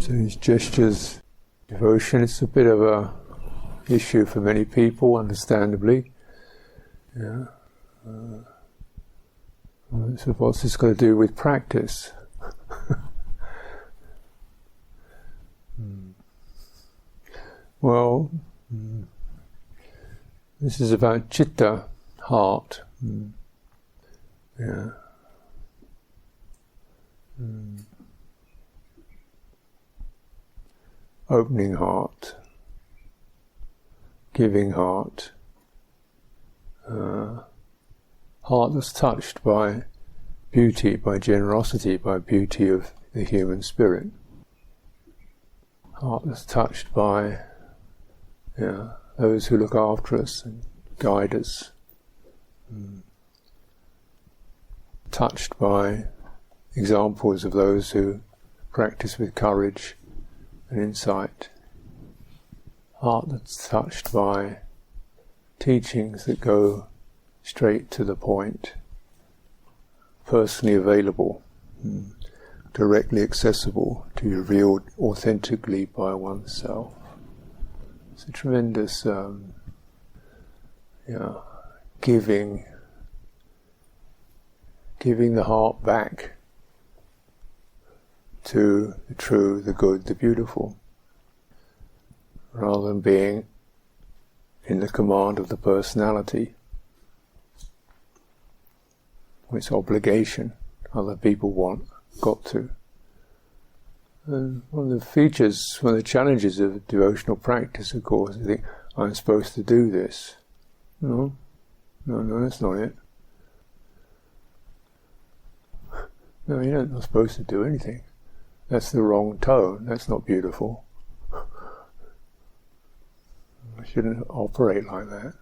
So these gestures, devotion, it's a bit of a issue for many people, understandably. Yeah. So what's this got to do with practice? Well, this is about chitta, heart. Yeah. Opening heart, giving heart, heart that's touched by beauty, by generosity, by beauty of the human spirit. Heart that's touched by those who look after us and guide us. Touched by examples of those who practice with courage and insight. Heart that's touched by teachings that go straight to the point, personally available, directly accessible, to be revealed authentically by oneself. It's a tremendous giving the heart back to the true, the good, the beautiful, rather than being in the command of the personality, its obligation, other people want, got to. And one of the features, one of the challenges of devotional practice, of course, is think, I'm supposed to do this. No, that's not it. No, you're not supposed to do anything. That's the wrong tone. That's not beautiful. I shouldn't operate like that.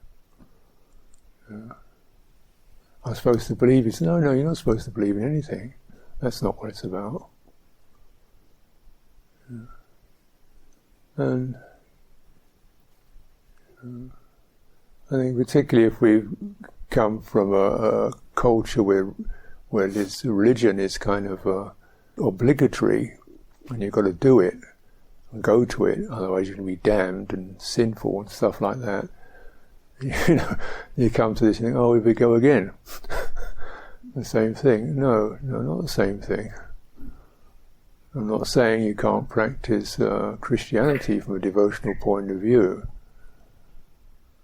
I'm supposed to believe it. No, you're not supposed to believe in anything. That's not what it's about. And I think particularly if we come from a culture where this religion is kind of obligatory, and you've got to do it and go to it, otherwise you're going to be damned and sinful and stuff like that. You come to this and think, oh, here we go again. The same thing. No, not the same thing. I'm not saying you can't practice Christianity from a devotional point of view.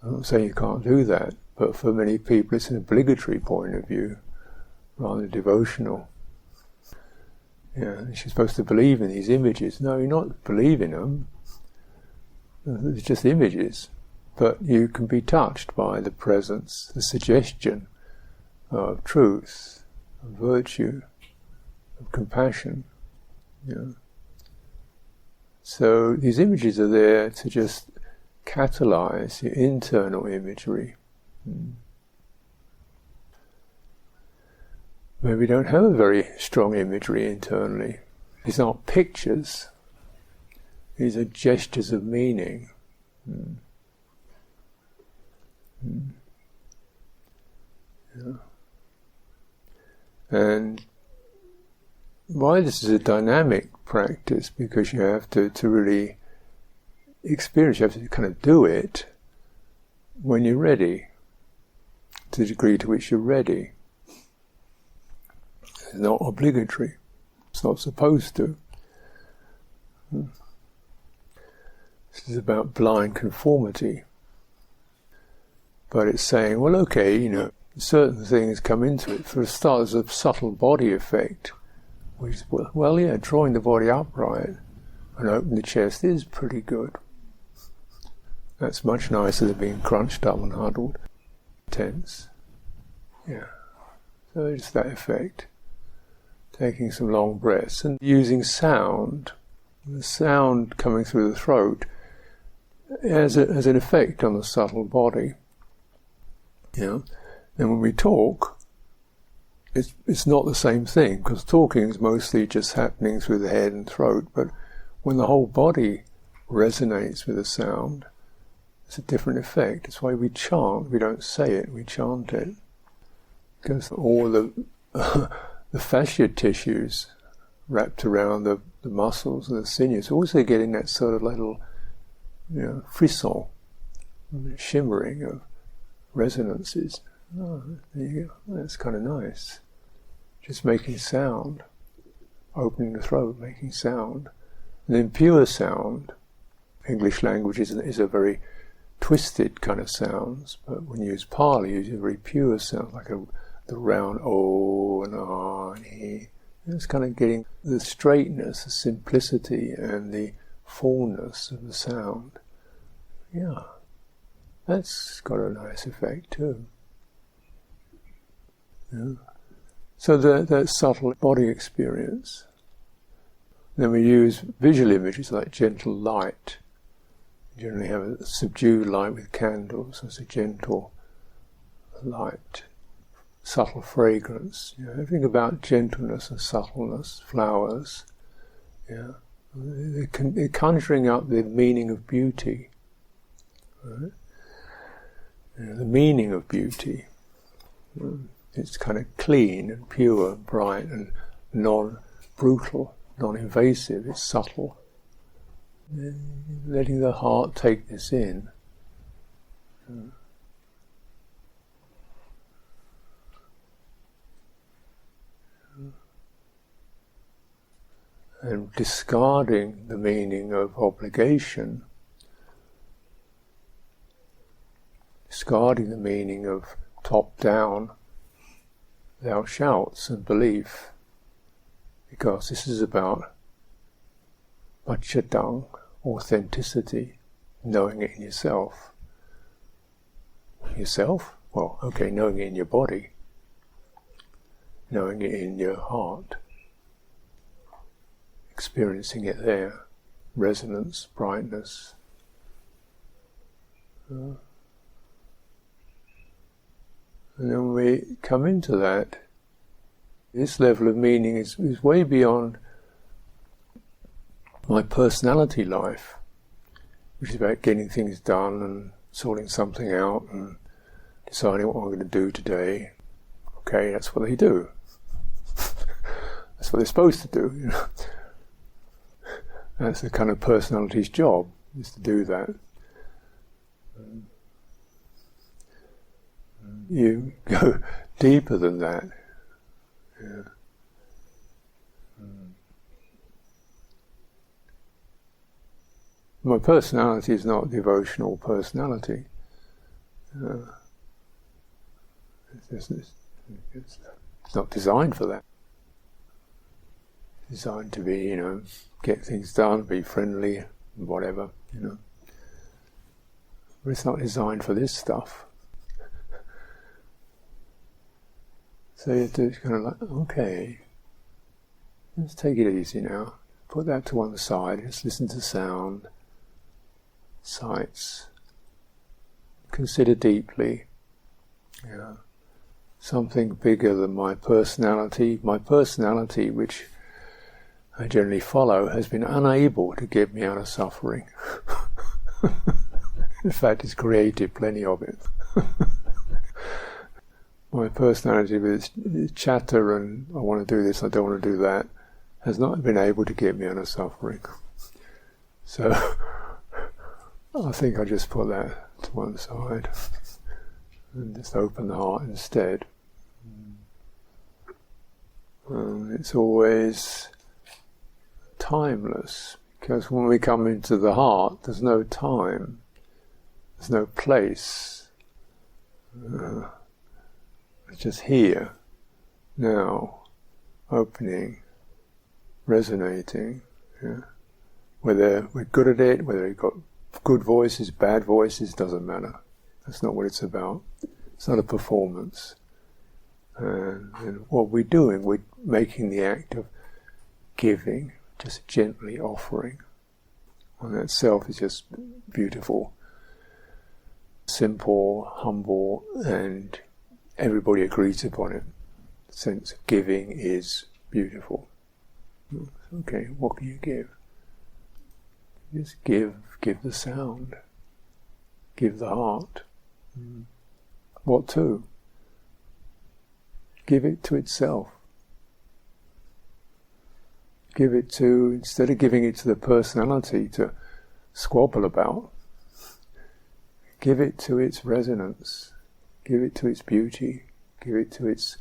I'm not saying you can't do that, but for many people it's an obligatory point of view, rather than devotional. You're supposed to believe in these images. No, you're not believing them. It's just images. But you can be touched by the presence, the suggestion of truth, of virtue, of compassion. So these images are there to just catalyze your internal imagery. Maybe we don't have a very strong imagery internally. These aren't pictures. These are gestures of meaning. And why this is a dynamic practice, because you have to really experience, you have to kind of do it when you're ready, to the degree to which you're ready. It's not obligatory. It's not supposed to. This is about blind conformity. But it's saying, well, okay, certain things come into it. For a start, there's a subtle body effect, which is, drawing the body upright and open the chest is pretty good. That's much nicer than being crunched up and huddled, tense. So it's that effect. Taking some long breaths and using sound. The sound coming through the throat has an effect on the subtle body. And when we talk, it's not the same thing, because talking is mostly just happening through the head and throat, but when the whole body resonates with the sound, it's a different effect. It's why we chant. We don't say it, we chant it. Because all the fascia tissues wrapped around the muscles and the sinews, also getting that sort of little, frisson, shimmering of resonances. Oh, there you go. That's kind of nice. Just making sound, opening the throat, making sound. And then pure sound. English language is a very twisted kind of sounds, but when you use Pali, you use a very pure sound, like the round O and R and E. It's kind of getting the straightness, the simplicity, and the fullness of the sound. Yeah, that's got a nice effect too. Yeah. So that subtle body experience. Then we use visual images like gentle light. We generally have a subdued light with candles. It's a gentle light, subtle fragrance. Everything about gentleness and subtleness, flowers. Yeah, they're conjuring up the meaning of beauty. Right? The meaning of beauty. It's kind of clean and pure and bright and non-brutal, non-invasive. It's subtle. Letting the heart take this in. And discarding the meaning of obligation, discarding the meaning of top-down thou shouts and belief, because this is about pachadang, authenticity, knowing it in yourself. Yourself? Well, okay, knowing it in your body, knowing it in your heart, experiencing it there, resonance, brightness. And then when we come into that, this level of meaning is way beyond my personality life, which is about getting things done and sorting something out and deciding what I'm going to do today. Okay, that's what they do. That's what they're supposed to do. That's the kind of personality's job, is to do that. You go deeper than that. Yeah. My personality is not a devotional personality. It's not designed for that. It's designed to be, get things done, be friendly, whatever, But it's not designed for this stuff. So you have to kind of like, okay, let's take it easy now. Put that to one side, just listen to sound, sights. Consider deeply, something bigger than my personality. My personality, which I generally follow, has been unable to get me out of suffering. In fact, it's created plenty of it. My personality with its chatter and I want to do this, I don't want to do that, has not been able to get me out of suffering. So I think I just put that to one side and just open the heart instead. It's always timeless, because when we come into the heart, there's no time, there's no place. It's just here, now, opening, resonating. Whether we're good at it, whether we've got good voices, bad voices, doesn't matter. That's not what it's about. It's not a performance. And what we're doing, we're making the act of giving, just gently offering. And that self is just beautiful, simple, humble, and everybody agrees upon it. The sense of giving is beautiful. Okay, what can you give? Just give the sound, give the heart. What to? Give it to itself. instead of giving it to the personality to squabble about, give it to its resonance, give it to its beauty, give it to its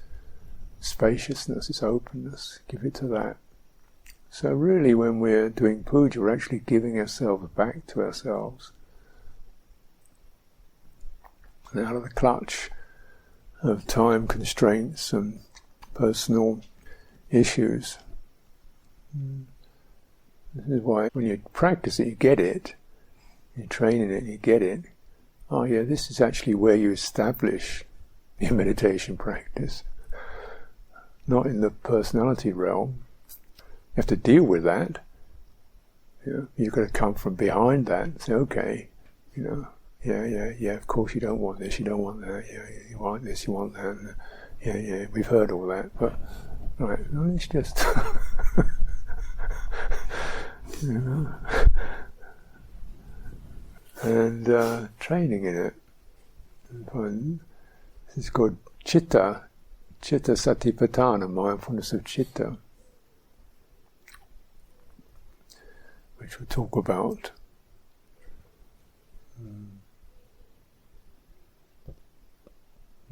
spaciousness, its openness, give it to that. So really when we're doing puja, we're actually giving ourselves back to ourselves. And out of the clutch of time constraints and personal issues. This is why when you practice it, you get it. You're training it, you get it. Oh yeah, this is actually where you establish your meditation practice. Not in the personality realm. You have to deal with that. You've got to come from behind that and say, okay, yeah, of course you don't want this, you don't want that, you want this, you want that, yeah, we've heard all that, but, right, well, it's just, and training in it. This is called chitta satipatthana, mindfulness of chitta, which we'll talk about.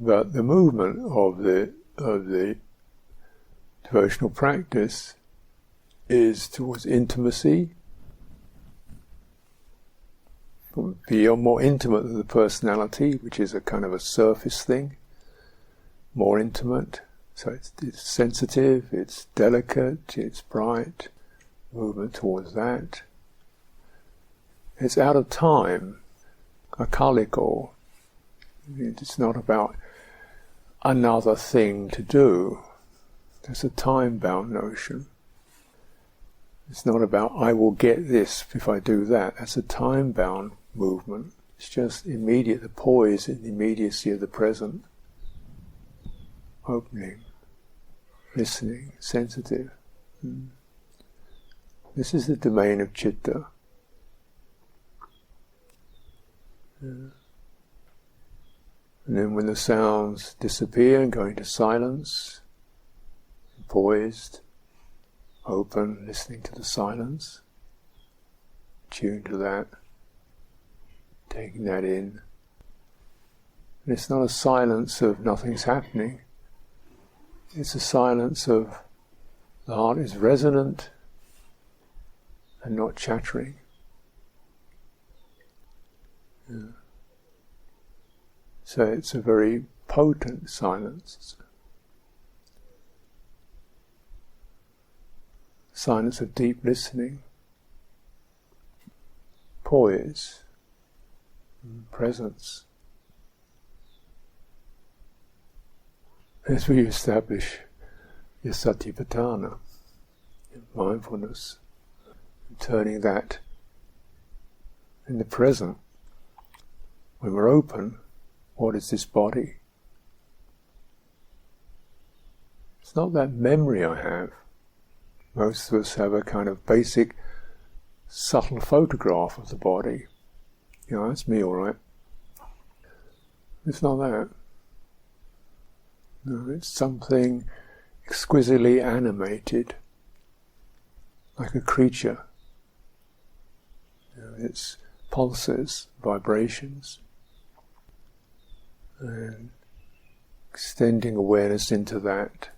But the movement of the devotional practice is towards intimacy, be more intimate than the personality, which is a kind of a surface thing, more intimate. So it's sensitive, it's delicate, it's bright, movement towards that. It's out of time, akaliko. It's not about another thing to do. It's a time-bound notion. It's not about, I will get this if I do that. That's a time-bound movement. It's just immediate, the poise and the immediacy of the present. Opening, listening, sensitive. This is the domain of chitta. And then when the sounds disappear and go into silence, poised, open, listening to the silence, tuned to that, taking that in. And it's not a silence of nothing's happening. It's a silence of the heart is resonant and not chattering. So it's a very potent silence. Silence of deep listening, poise, presence. As we establish your satipatthana, mindfulness, turning that in the present. When we're open, what is this body? It's not that memory I have. Most of us have a kind of basic, subtle photograph of the body. That's me, all right. It's not that. No, it's something exquisitely animated, like a creature. It's pulses, vibrations, and extending awareness into that,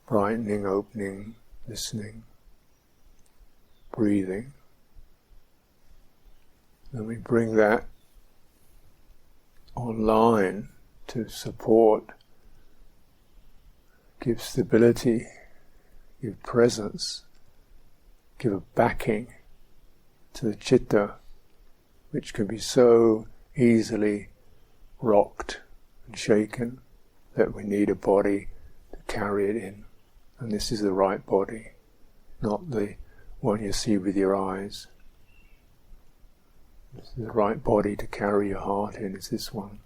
brightening, opening, listening, breathing. And we bring that online to support, give stability, give presence, give a backing to the chitta, which can be so easily rocked and shaken that we need a body to carry it in. And this is the right body, not the one you see with your eyes. This is the right body to carry your heart in, is this one.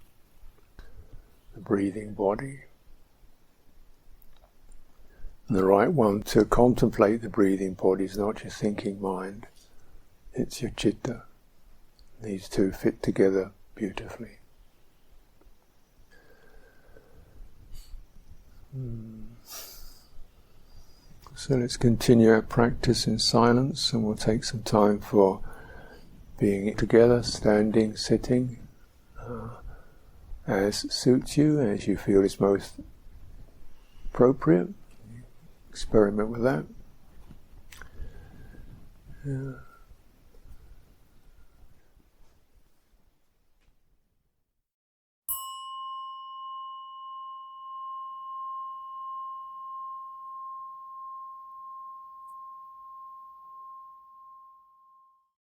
The breathing body. And the right one to contemplate the breathing body is not your thinking mind, it's your chitta. These two fit together beautifully. So let's continue our practice in silence, and we'll take some time for being together, standing, sitting, as suits you, as you feel is most appropriate. Experiment with that. Yeah.